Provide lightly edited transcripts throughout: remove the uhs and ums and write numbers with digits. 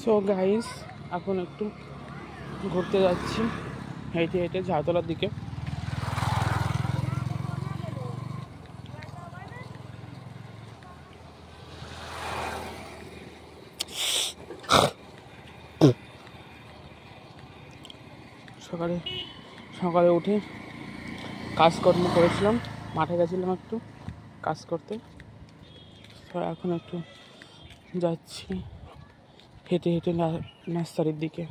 So guys, এখন একটু ঘুরতে যাচ্ছি হেঁটে হেঁটে ঝাউতলার দিকে। সকালে সকালে উঠে কাজকর্ম করেছিলাম, মাঠে গেছিলাম একটু কাজ করতে। তো এখন একটু যাচ্ছি হেঁটে হেঁটে নার্সারির দিকে।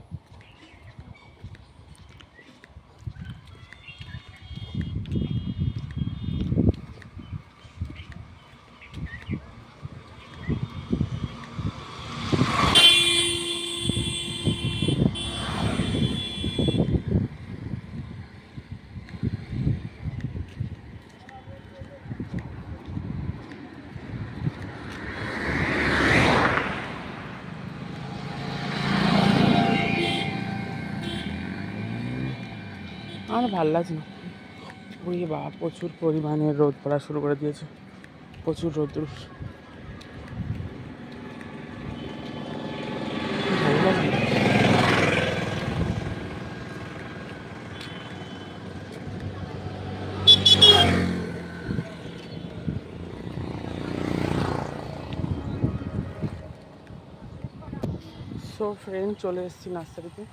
আমার ভালো লাগছে না, ওই বা প্রচুর পরিমাণে রোদ পড়া শুরু করে দিয়েছে, প্রচুর রোদ্দুর। ভালো লাগে না। সো ফ্রেন্ড, চলে এসেছি নার্সারিতে।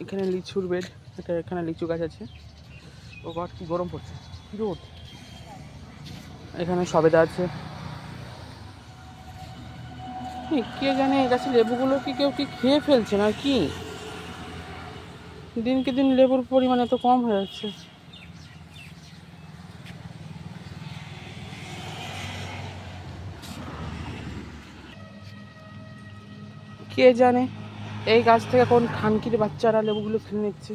এখানে লিচুর বেড, এখানে লিচু গাছ আছে। ও গড, কি গরম পড়ছে, কি রোদ। এখানে সবেদা আছে। কে জানে এই গাছের লেবুগুলো কি কেউ কি খেয়ে ফেলছে না কি? দিনকে দিন লেবুর পরিমাণ এত কম হয়ে যাচ্ছে। কে জানে এই গাছ থেকে কোন খানকির বাচ্চারা লেবুগুলো কিনে নিচ্ছে।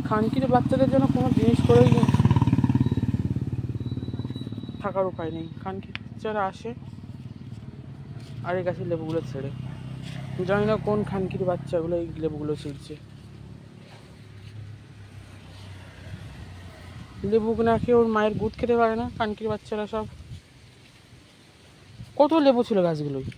খানকির বাচ্চাদের জন্য কোনো জিনিস করেই থাকার উপায় নেই। খানকির বাচ্চারা আসে আর এই গাছের লেবুগুলো ছেড়ে। জানি না কোন খানকির বাচ্চাগুলো এই লেবুগুলো ছিঁড়ছে। লেবু না খেয়ে ওর মায়ের গুদ খেতে পারে না খানকির বাচ্চারা সব। কত লেবু ছিল গাছগুলোই।